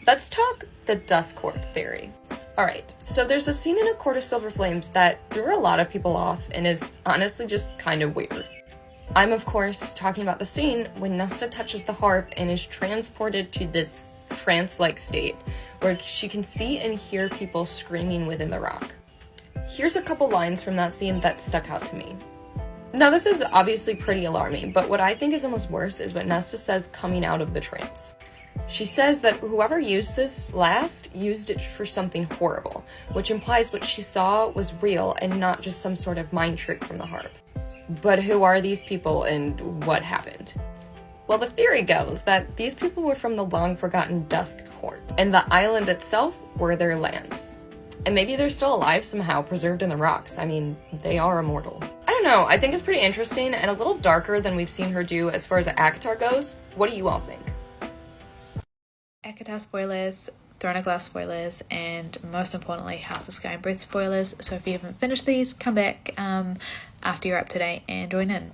Let's talk the Dusk Court theory. Alright, so there's a scene in A Court of Silver Flames that threw a lot of people off and is honestly just kind of weird. I'm of course talking about the scene when Nesta touches the harp and is transported to this trance-like state where she can see and hear people screaming within the rock. Here's a couple lines from that scene that stuck out to me. Now this is obviously pretty alarming, but what I think is almost worse is what Nesta says coming out of the trance. She says that whoever used this last used it for something horrible, which implies what she saw was real and not just some sort of mind trick from the harp. But who are these people and what happened? Well, the theory goes that these people were from the long-forgotten Dusk Court, and the island itself were their lands. And maybe they're still alive somehow, preserved in the rocks. I mean, they are immortal. I don't know, I think it's pretty interesting and a little darker than we've seen her do as far as ACOTAR goes. What do you all think? ACOTAR spoilers, Throne of Glass spoilers, and most importantly, House of Sky and Breath spoilers. So if you haven't finished these, come back after you're up to date and join in.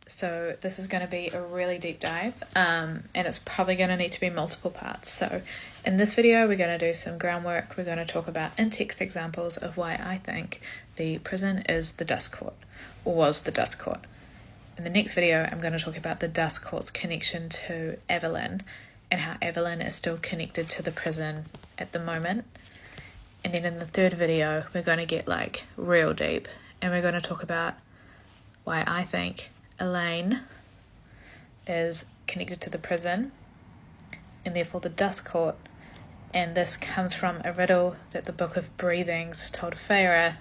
So this is going to be a really deep dive, and it's probably going to need to be multiple parts. So in this video, we're going to do some groundwork. We're going to talk about in-text examples of why I think the prison is the Dusk Court, or was the Dusk Court. In the next video, I'm going to talk about the Dusk Court's connection to Evelyn, and how Evelyn is still connected to the prison at the moment. And then in the third video, we're going to get like real deep, and we're going to talk about why I think Elaine is connected to the prison and therefore the Dusk Court, and this comes from a riddle that the Book of Breathings told Feyre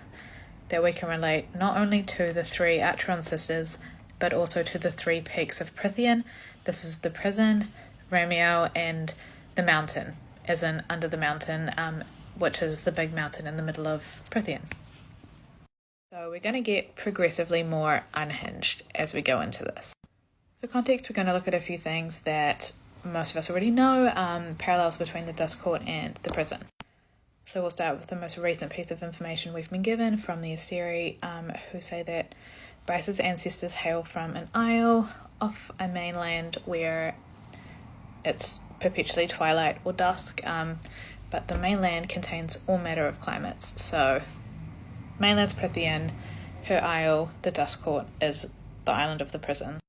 that we can relate not only to the three Acheron sisters but also to the three peaks of Prythian. This is the prison, Romeo, and the mountain, as in under the mountain, which is the big mountain in the middle of Prythian. So we're going to get progressively more unhinged as we go into this. For context, we're going to look at a few things that most of us already know, parallels between the Dusk Court and the prison. So we'll start with the most recent piece of information we've been given from the Aseri, who say that Bryce's ancestors hail from an isle off a mainland where it's perpetually twilight or dusk, but the mainland contains all manner of climates. So mainland's Prythian, her isle, the Dusk Court, is the island of the prison.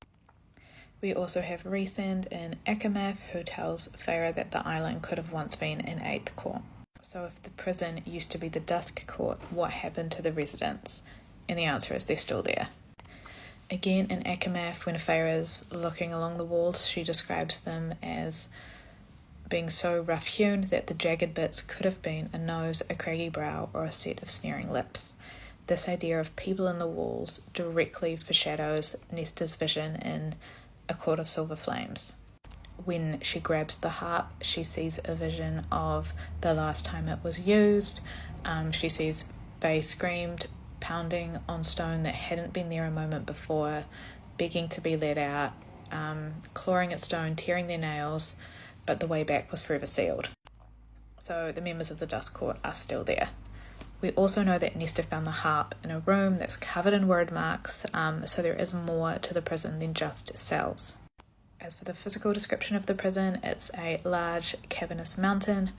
We also have Rhysand in Akamath, who tells Feyre that the island could have once been an 8th court. So if the prison used to be the Dusk Court, what happened to the residents? And the answer is they're still there. Again, in Akamath, when Feyre is looking along the walls, she describes them as being so rough-hewn that the jagged bits could have been a nose, a craggy brow, or a set of sneering lips. This idea of people in the walls directly foreshadows Nesta's vision in A Court of Silver Flames. When she grabs the harp, she sees a vision of the last time it was used. She sees Faye screamed, pounding on stone that hadn't been there a moment before, begging to be let out, clawing at stone, tearing their nails, but the way back was forever sealed. So the members of the Dusk Court are still there. We also know that Nesta found the harp in a room that's covered in word marks, so there is more to the prison than just cells. As for the physical description of the prison, it's a large cavernous mountain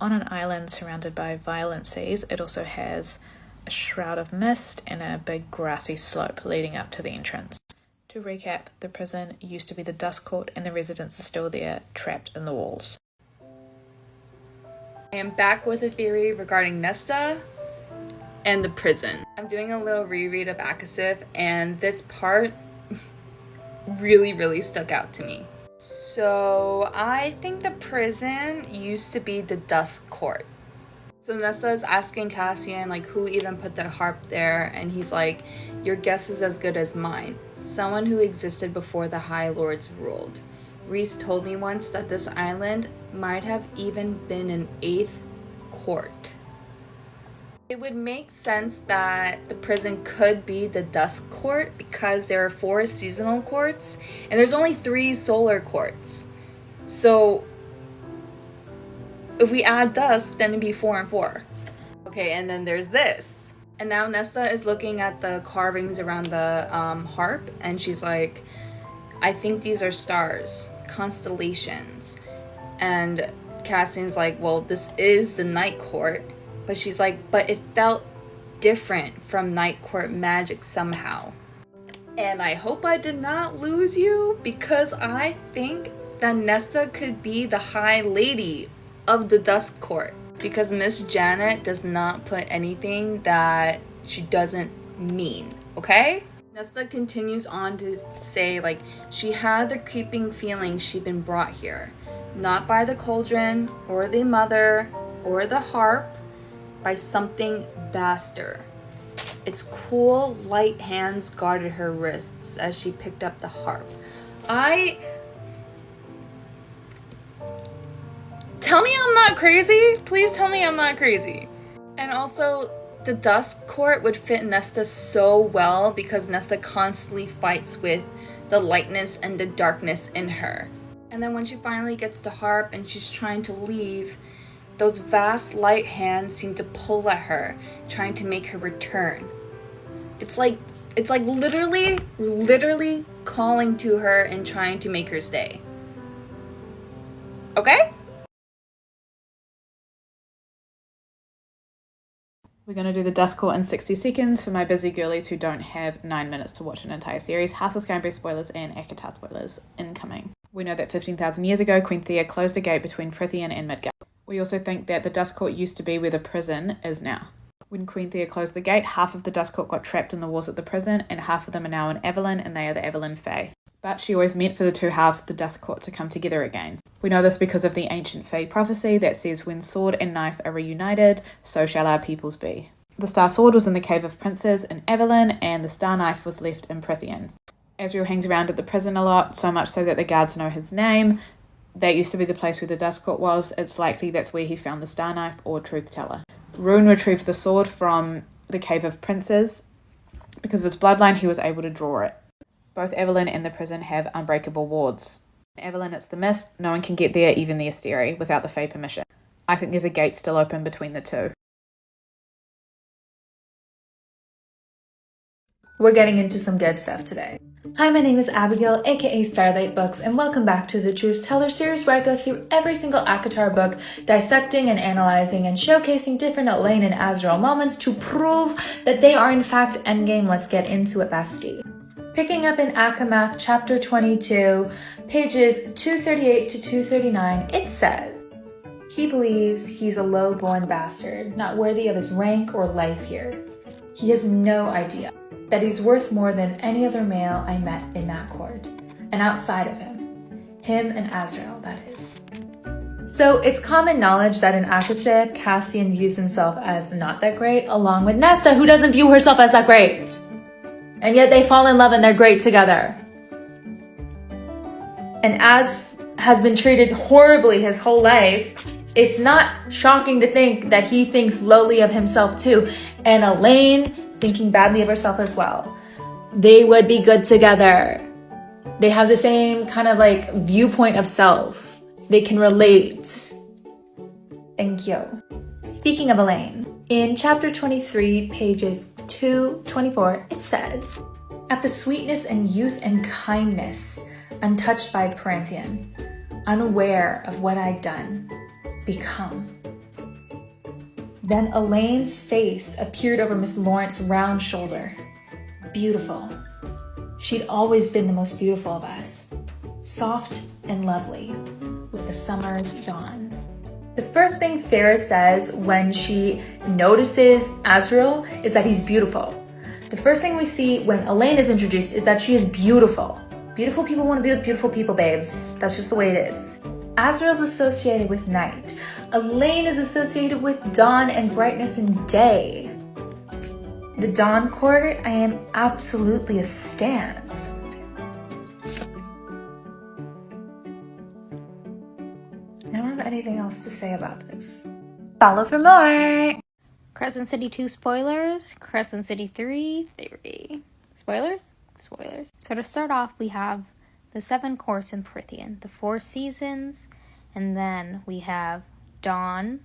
on an island surrounded by violent seas. It also has a shroud of mist and a big grassy slope leading up to the entrance. To recap, the prison used to be the Dusk Court and the residents are still there, trapped in the walls. I am back with a theory regarding Nesta and the prison. I'm doing a little reread of ACOTAR, and this part really stuck out to me. So I think the prison used to be the Dusk Court. So Nesta is asking Cassian like who even put the harp there, and he's like, your guess is as good as mine. Someone who existed before the High Lords ruled. Rhys told me once that this island might have even been an 8th court. It would make sense that the prison could be the Dusk Court because there are 4 seasonal courts and there's only 3 solar courts. So if we add Dusk, then it'd be 4 and 4. Okay, and then there's this. And now Nesta is looking at the carvings around the harp, and she's like, I think these are stars, constellations. And Cassian's like, well, this is the night court. But she's like, but it felt different from night court magic somehow. And I hope I did not lose you, because I think that Nesta could be the High Lady of the Dusk Court. Because Miss Janet does not put anything that she doesn't mean, okay? Nesta continues on to say, like, she had the creeping feeling she'd been brought here. Not by the cauldron, or the mother, or the harp, by something vaster. Its cool, light hands guarded her wrists as she picked up the harp. Tell me I'm not crazy? Please tell me I'm not crazy. And also, the Dusk Court would fit Nesta so well because Nesta constantly fights with the lightness and the darkness in her. And then when she finally gets the harp and she's trying to leave, those vast light hands seem to pull at her, trying to make her return. It's like literally calling to her and trying to make her stay. Okay? We're going to do the Dusk Court in 60 seconds for my busy girlies who don't have 9 minutes to watch an entire series. House of Sky and Breeze spoilers and ACOTAR spoilers incoming. We know that 15,000 years ago, Queen Thea closed a gate between Prythian and Midgard. We also think that the Dusk Court used to be where the prison is now. When Queen Thea closed the gate, half of the Dusk Court got trapped in the walls of the prison, and half of them are now in Evelyn, and they are the Evelyn Fae. But she always meant for the two halves of the Dusk Court to come together again. We know this because of the ancient Fae prophecy that says when sword and knife are reunited, so shall our peoples be. The Star Sword was in the Cave of Princes in Evelyn, and the Star Knife was left in Prythian. Azriel hangs around at the prison a lot, so much so that the guards know his name. That used to be the place where the Dusk Court was. It's likely that's where he found the Star Knife or Truth Teller. Rune retrieved the sword from the Cave of Princes. Because of his bloodline, he was able to draw it. Both Evelyn and the prison have unbreakable wards. In Evelyn, it's the Mist. No one can get there, even the Asteri, without the Fae permission. I think there's a gate still open between the two. We're getting into some good stuff today. Hi, my name is Abigail, aka Starlight Books, and welcome back to the Truth Teller series, where I go through every single ACOTAR book, dissecting and analyzing and showcasing different Elaine and Azrael moments to prove that they are in fact endgame. Let's get into it, bestie. Picking up in Akamath, chapter 22, pages 238 to 239, it said, he believes he's a low-born bastard, not worthy of his rank or life here. He has no idea that he's worth more than any other male I met in that court, and outside of him and Azrael, that is. So it's common knowledge that in ACOTAR, Cassian views himself as not that great, along with Nesta, who doesn't view herself as that great. And yet they fall in love and they're great together. And as has been treated horribly his whole life, it's not shocking to think that he thinks lowly of himself too. And Elaine thinking badly of herself as well. They would be good together. They have the same kind of like viewpoint of self. They can relate. Thank you. Speaking of Elaine, in chapter 23, pages 224, it says, at the sweetness and youth and kindness, untouched by Prythian, unaware of what I'd done, become. Then Elaine's face appeared over Miss Lawrence's round shoulder. Beautiful. She'd always been the most beautiful of us. Soft and lovely, with the summer's dawn. The first thing Farah says when she notices Azrael is that he's beautiful. The first thing we see when Elaine is introduced is that she is beautiful. Beautiful people want to be with beautiful people, babes. That's just the way it is. Azrael's associated with night. Elaine is associated with dawn and brightness and day. The Dawn Court, I am absolutely a stan. I don't have anything else to say about this. Follow for more! Crescent City 2 spoilers, Crescent City 3 theory. Spoilers? Spoilers. So to start off, we have the 7 courts in Prythian, the 4 seasons, and then we have dawn,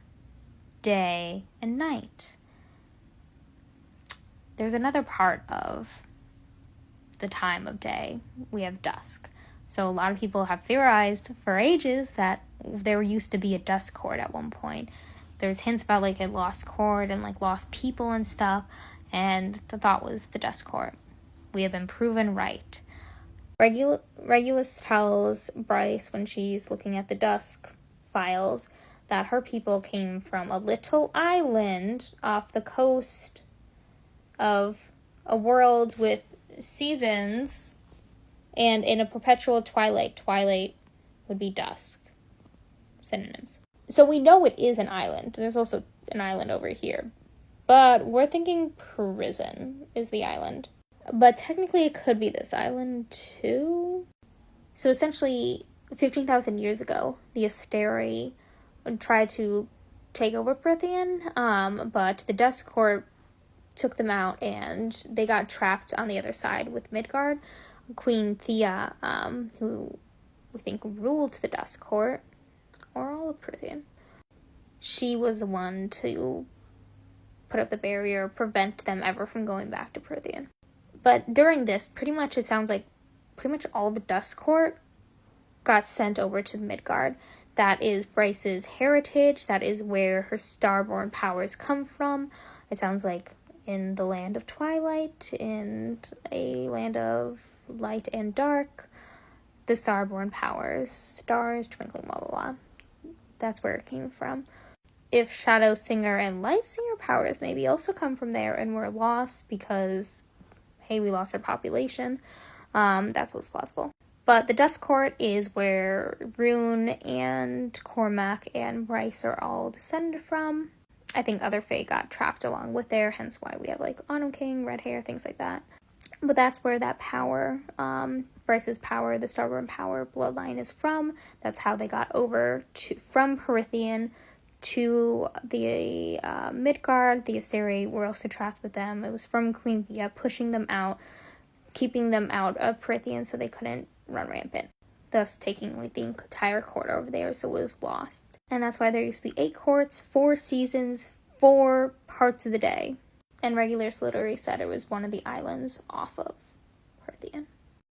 day, and night. There's another part of the time of day. We have dusk. So a lot of people have theorized for ages that there used to be a Dusk court at one point. There's hints about like a lost court and like lost people and stuff, and the thought was the Dusk court. We have been proven right. Regulus tells Bryce when she's looking at the Dusk files that her people came from a little island off the coast of a world with seasons and in a perpetual twilight. Twilight would be dusk. Synonyms. So we know it is an island. There's also an island over here. But we're thinking prison is the island. But technically it could be this island too. So essentially, 15,000 years ago, the Asteri would try to take over Prythian, but the Dusk Court took them out and they got trapped on the other side with Midgard. Queen Thea, who we think ruled the Dusk Court, or all of Prythian. She was the one to put up the barrier, prevent them ever from going back to Prythian. But during this, pretty much it sounds like pretty much all the Dusk Court got sent over to Midgard. That is Bryce's heritage. That is where her starborn powers come from. It sounds like in the land of twilight, in a land of light and dark, the starborn powers, stars, twinkling, blah, blah, blah. That's where it came from. If Shadow Singer and Light Singer powers maybe also come from there and were lost because, hey, we lost our population, that's what's possible. But the Dusk Court is where Rune and Cormac and Bryce are all descended from. I think other Fae got trapped along with there, hence why we have like Autumn King, red hair, things like that. But that's where that power, Bryce's power, the Starborn power bloodline is from. That's how they got over from Prythian to the Midgard. The Asteri were also trapped with them. It was from Queen Thea, pushing them out, keeping them out of Prythian so they couldn't run rampant, thus taking like the entire court over there, so it was lost. And that's why there used to be 8 courts, 4 seasons, 4 parts of the day. And Regulus literally said it was one of the islands off of Prythian.